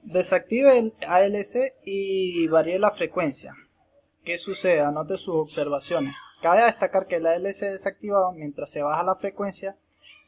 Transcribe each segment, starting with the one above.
Desactive el ALC y varíe la frecuencia. ¿Qué sucede? Anote sus observaciones. Cabe destacar que el ALC desactivado, mientras se baja la frecuencia,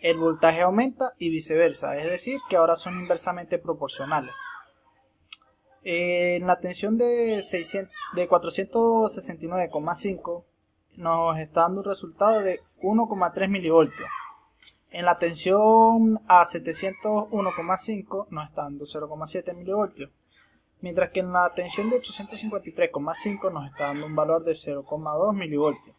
el voltaje aumenta y viceversa, es decir, que ahora son inversamente proporcionales. En la tensión de 469,5 nos está dando un resultado de 1,3 milivoltios. En la tensión a 701,5 nos está dando 0,7 milivoltios. Mientras que en la tensión de 853,5 nos está dando un valor de 0,2 milivoltios.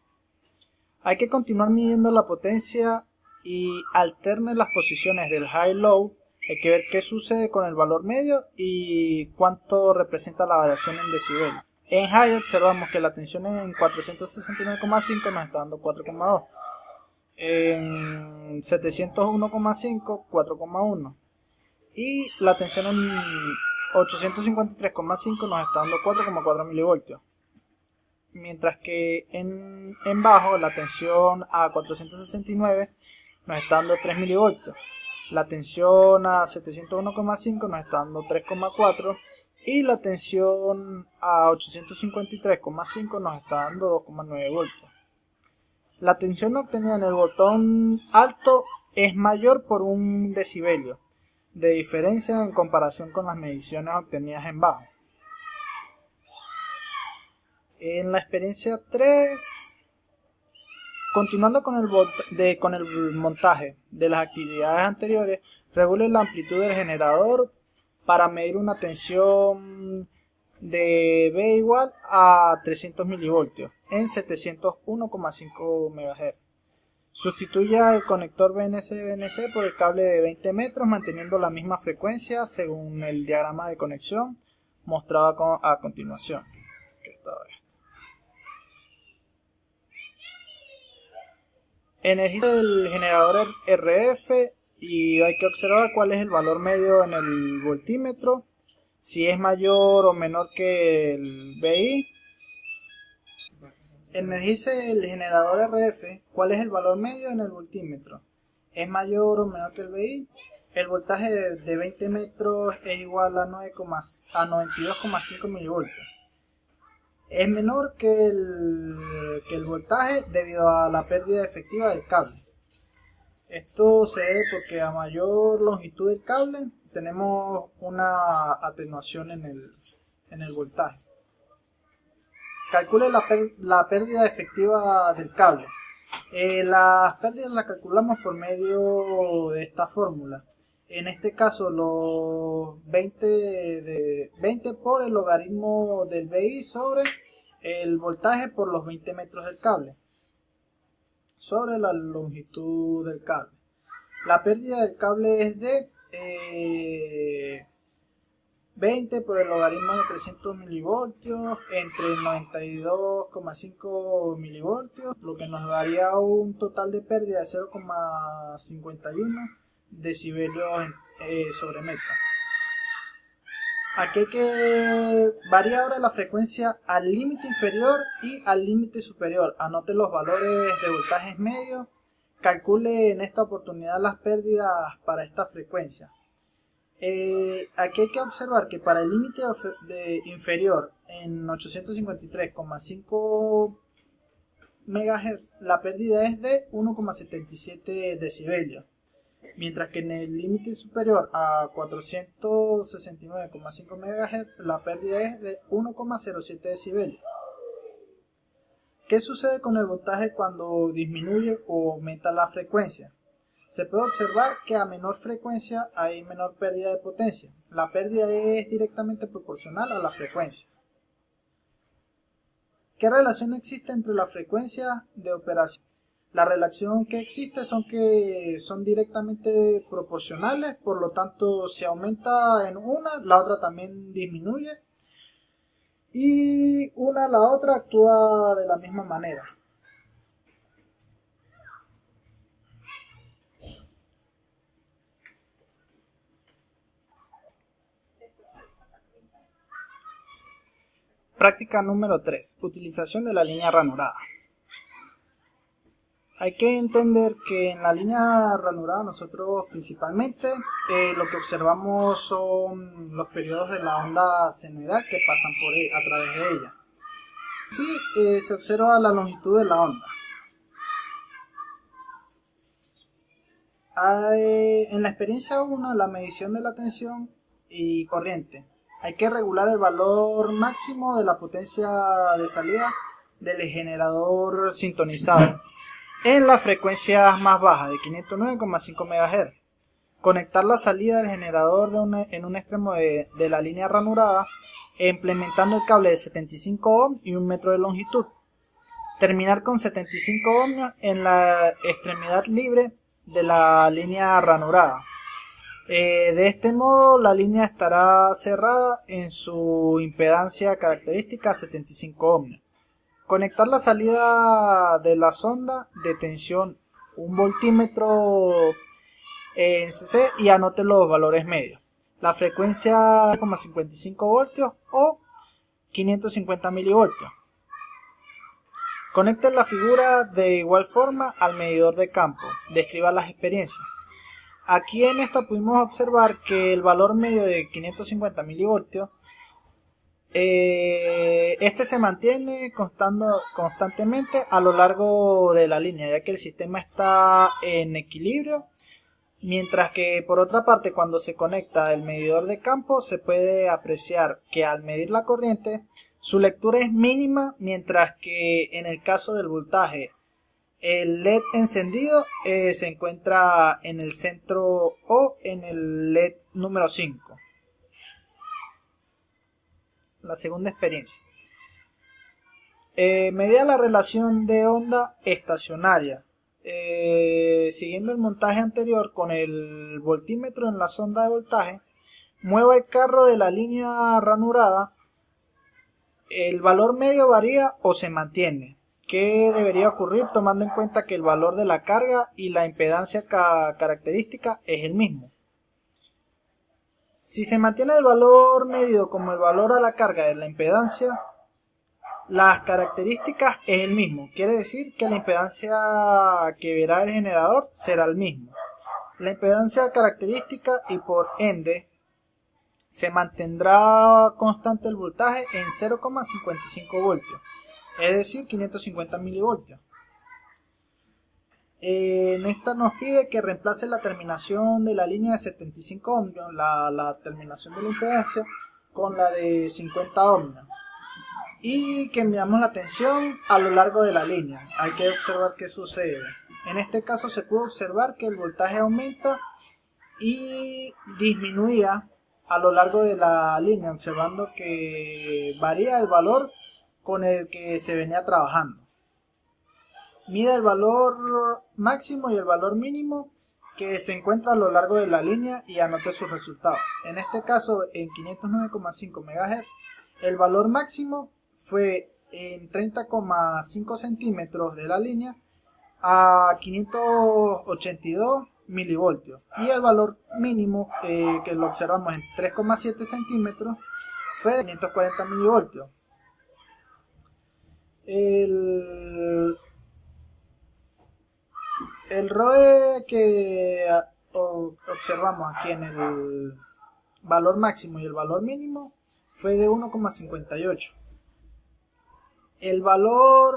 Hay que continuar midiendo la potencia y alterne las posiciones del high-low. Hay que ver qué sucede con el valor medio y cuánto representa la variación en decibeles. En high observamos que la tensión en 469,5 nos está dando 4,2. En 701,5 4,1. Y la tensión en 853,5 nos está dando 4,4 milivoltios. Mientras que en bajo la tensión a 469 nos está dando 3 milivoltios. La tensión a 701,5 nos está dando 3,4 y la tensión a 853,5 nos está dando 2,9 voltios. La tensión obtenida en el botón alto es mayor por 1 decibelio de diferencia en comparación con las mediciones obtenidas en bajo. En la experiencia 3, continuando con el montaje de las actividades anteriores, regule la amplitud del generador para medir una tensión de B igual a 300 milivoltios en 701,5 MHz. Sustituya el conector BNC-BNC por el cable de 20 metros manteniendo la misma frecuencia según el diagrama de conexión mostrado a continuación. Energiza el generador RF y hay que observar cuál es el valor medio en el voltímetro, si es mayor o menor que el BI. Energice el generador RF, cuál es el valor medio en el voltímetro, es mayor o menor que el BI. El voltaje de 20 metros es igual a 92,5 milivoltios. Es menor que el voltaje debido a la pérdida efectiva del cable. Esto se debe porque a mayor longitud del cable tenemos una atenuación en el voltaje. Calcule la pérdida efectiva del cable. Las pérdidas las calculamos por medio de esta fórmula. En este caso los 20 por el logaritmo del BI sobre el voltaje por los 20 metros del cable sobre la longitud del cable. La pérdida del cable es de 20 por el logaritmo de 300 milivoltios entre 92,5 milivoltios, lo que nos daría un total de pérdida de 0,51 decibelios sobre metro. Aquí hay que variar ahora la frecuencia al límite inferior y al límite superior. Anote los valores de voltajes medios. Calcule en esta oportunidad las pérdidas para esta frecuencia. Aquí hay que observar que para el límite inferior en 853,5 MHz la pérdida es de 1,77 decibelios. Mientras que en el límite superior a 469,5 MHz la pérdida es de 1,07 decibelios. ¿Qué sucede con el voltaje cuando disminuye o aumenta la frecuencia? Se puede observar que a menor frecuencia hay menor pérdida de potencia. La pérdida es directamente proporcional a la frecuencia. ¿Qué relación existe entre la frecuencia de operación? La relación que existe son que son directamente proporcionales, por lo tanto si aumenta en una, la otra también disminuye y la otra actúa de la misma manera. Práctica número 3. Utilización de la línea ranurada. Hay que entender que en la línea ranurada nosotros principalmente lo que observamos son los periodos de la onda senoidal que pasan a través de ella. Sí, se observa la longitud de la onda. En la experiencia 1, la medición de la tensión y corriente. Hay que regular el valor máximo de la potencia de salida del generador sintonizado en las frecuencias más bajas de 509,5 MHz. Conectar la salida del generador en un extremo de la línea ranurada, implementando el cable de 75 ohms y 1 metro de longitud. Terminar con 75 ohms en la extremidad libre de la línea ranurada. De este modo la línea estará cerrada en su impedancia característica 75 ohms. Conectar la salida de la sonda de tensión, un voltímetro en CC, y anote los valores medios. La frecuencia 55 voltios o 550 milivoltios. Conecte la figura de igual forma al medidor de campo. Describa las experiencias. Aquí en esta pudimos observar que el valor medio de 550 milivoltios este se mantiene constantemente a lo largo de la línea, ya que el sistema está en equilibrio, mientras que por otra parte cuando se conecta el medidor de campo se puede apreciar que al medir la corriente su lectura es mínima, mientras que en el caso del voltaje el LED encendido se encuentra en el centro o en el LED número 5. La segunda experiencia. Medida la relación de onda estacionaria. Siguiendo el montaje anterior con el voltímetro en la sonda de voltaje, mueva el carro de la línea ranurada. El valor medio varía o se mantiene. ¿Qué debería ocurrir tomando en cuenta que el valor de la carga y la impedancia característica es el mismo? Si se mantiene el valor medio como el valor a la carga de la impedancia, las características es el mismo. Quiere decir que la impedancia que verá el generador será el mismo. La impedancia característica y por ende se mantendrá constante el voltaje en 0,55 voltios, es decir, 550 milivoltios. En esta nos pide que reemplace la terminación de la línea de 75 ohms, la terminación de la impedancia, con la de 50 ohms, y que enviamos la tensión a lo largo de la línea. Hay que observar qué sucede. En este caso se puede observar que el voltaje aumenta y disminuía a lo largo de la línea, observando que varía el valor con el que se venía trabajando. Mida el valor máximo y el valor mínimo que se encuentra a lo largo de la línea y anote sus resultados. En este caso, en 509,5 MHz, el valor máximo fue en 30,5 centímetros de la línea a 582 milivoltios, y el valor mínimo que lo observamos en 3,7 centímetros fue de 540 milivoltios. El ROE que observamos aquí en el valor máximo y el valor mínimo fue de 1,58. El valor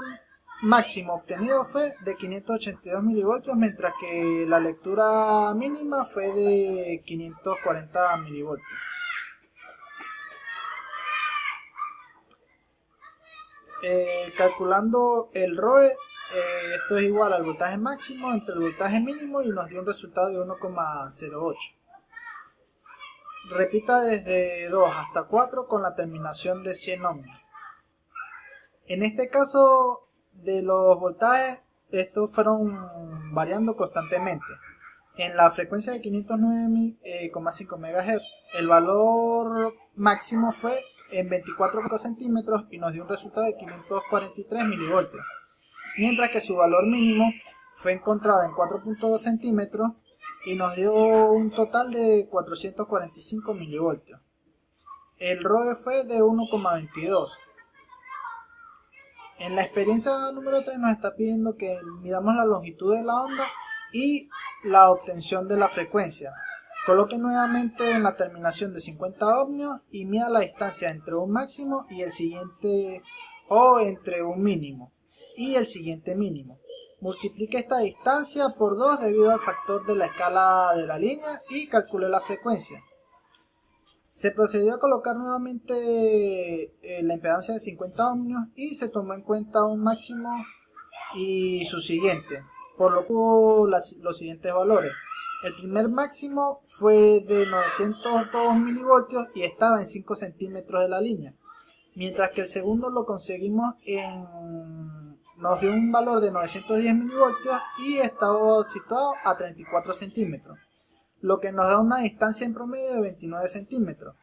máximo obtenido fue de 582 milivoltios, mientras que la lectura mínima fue de 540 milivoltios. Calculando el ROE, esto es igual al voltaje máximo entre el voltaje mínimo y nos dio un resultado de 1,08. Repita desde 2 hasta 4 con la terminación de 100 ohms. En este caso de los voltajes, estos fueron variando constantemente. En la frecuencia de 509,5 MHz, el valor máximo fue en 24 centímetros y nos dio un resultado de 543 milivoltios, mientras que su valor mínimo fue encontrado en 4,2 centímetros y nos dio un total de 445 milivoltios. El ROE fue de 1,22. En la experiencia número 3 nos está pidiendo que midamos la longitud de la onda y la obtención de la frecuencia. Coloque nuevamente en la terminación de 50 ohmios y mida la distancia entre un máximo y el siguiente, o entre un mínimo y el siguiente mínimo. Multiplique esta distancia por 2 debido al factor de la escala de la línea y calcule la frecuencia. Se procedió a colocar nuevamente la impedancia de 50 ohmios y se tomó en cuenta un máximo y su siguiente, por lo que hubo los siguientes valores. El primer máximo fue de 902 milivoltios y estaba en 5 centímetros de la línea, mientras que el segundo lo conseguimos nos dio un valor de 910 milivoltios y estaba situado a 34 centímetros. Lo que nos da una distancia en promedio de 29 centímetros.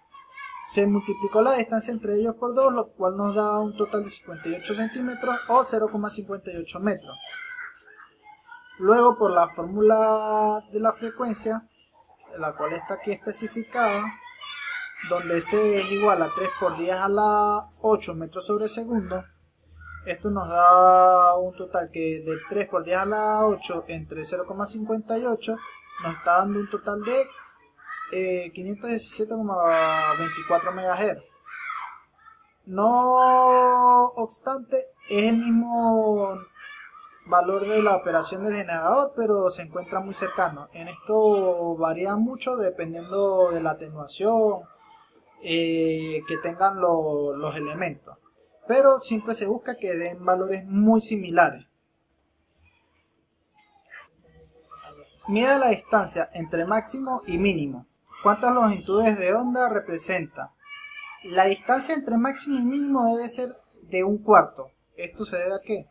Se multiplicó la distancia entre ellos por 2, lo cual nos da un total de 58 centímetros o 0,58 metros. Luego, por la fórmula de la frecuencia, la cual está aquí especificada, donde C es igual a 3 por 10 a la 8 metros sobre segundo, esto nos da un total que de 3 por 10 a la 8 entre 0,58 nos está dando un total de 517,24 MHz. No obstante, es el mismo valor de la operación del generador, pero se encuentra muy cercano. En esto varía mucho dependiendo de la atenuación que tengan los elementos, pero siempre se busca que den valores muy similares. Mida la distancia entre máximo y mínimo. ¿Cuántas longitudes de onda representa? La distancia entre máximo y mínimo debe ser de un cuarto. ¿Esto se debe a qué?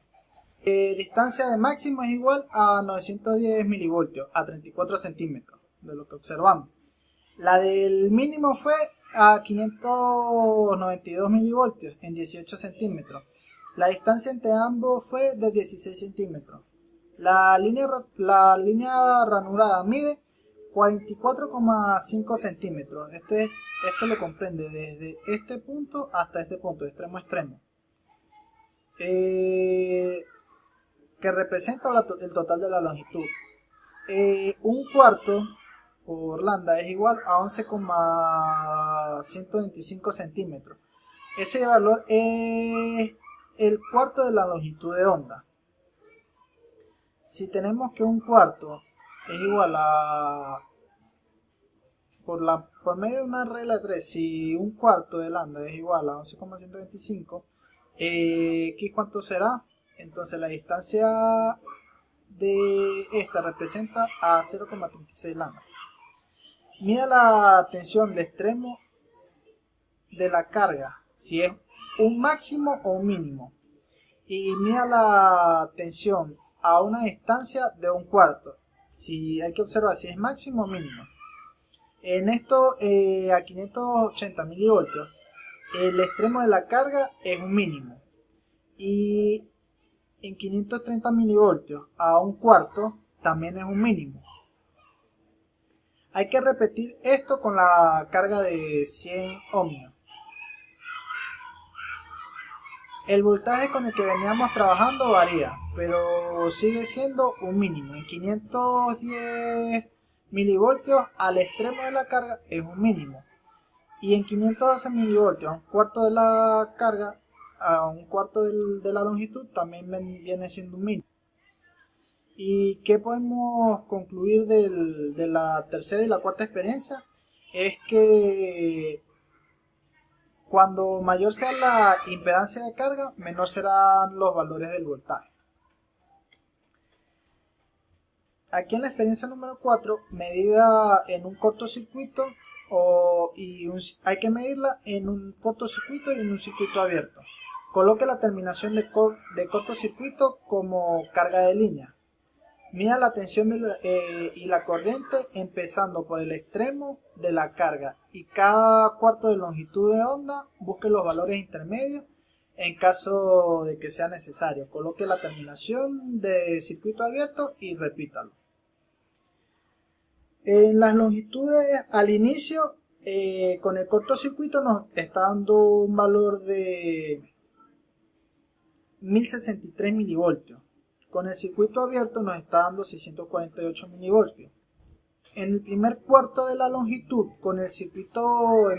Distancia de máximo es igual a 910 milivoltios, a 34 centímetros, de lo que observamos. La del mínimo fue a 592 milivoltios, en 18 centímetros. La distancia entre ambos fue de 16 centímetros. La línea ranurada mide 44,5 centímetros. Esto lo comprende desde este punto hasta este punto, de extremo a extremo. Que representa el total de la longitud. Un cuarto por lambda es igual a 11,125 centímetros. Ese valor es el cuarto de la longitud de onda. Si tenemos que un cuarto es igual a, por medio de una regla de 3, si un cuarto de lambda es igual a 11,125, ¿qué cuánto será? Entonces la distancia de esta representa a 0,36 lambda. Mida la tensión de extremo de la carga, si es un máximo o un mínimo. Y mida la tensión a una distancia de un cuarto. Si hay que observar si es máximo o mínimo. En esto, a 580 milivoltios, el extremo de la carga es un mínimo. Y en 530 milivoltios a un cuarto también es un mínimo. Hay que repetir esto con la carga de 100 ohmios. El voltaje con el que veníamos trabajando varía, pero sigue siendo un mínimo. En 510 milivoltios al extremo de la carga es un mínimo. Y en 512 milivoltios a un cuarto de la carga, a un cuarto de la longitud, también viene siendo un mínimo. ¿Y qué podemos concluir de la tercera y la cuarta experiencia? Es que cuando mayor sea la impedancia de carga, menor serán los valores del voltaje. Aquí en la experiencia número 4, medida en un cortocircuito hay que medirla en un cortocircuito y en un circuito abierto. Coloque la terminación de cortocircuito como carga de línea. Mida la tensión y la corriente empezando por el extremo de la carga y cada cuarto de longitud de onda busque los valores intermedios en caso de que sea necesario. Coloque la terminación de circuito abierto y repítalo. En las longitudes al inicio con el cortocircuito nos está dando un valor de 1063 milivoltios. Con el circuito abierto nos está dando 648 milivoltios. En el primer cuarto de la longitud, con el circuito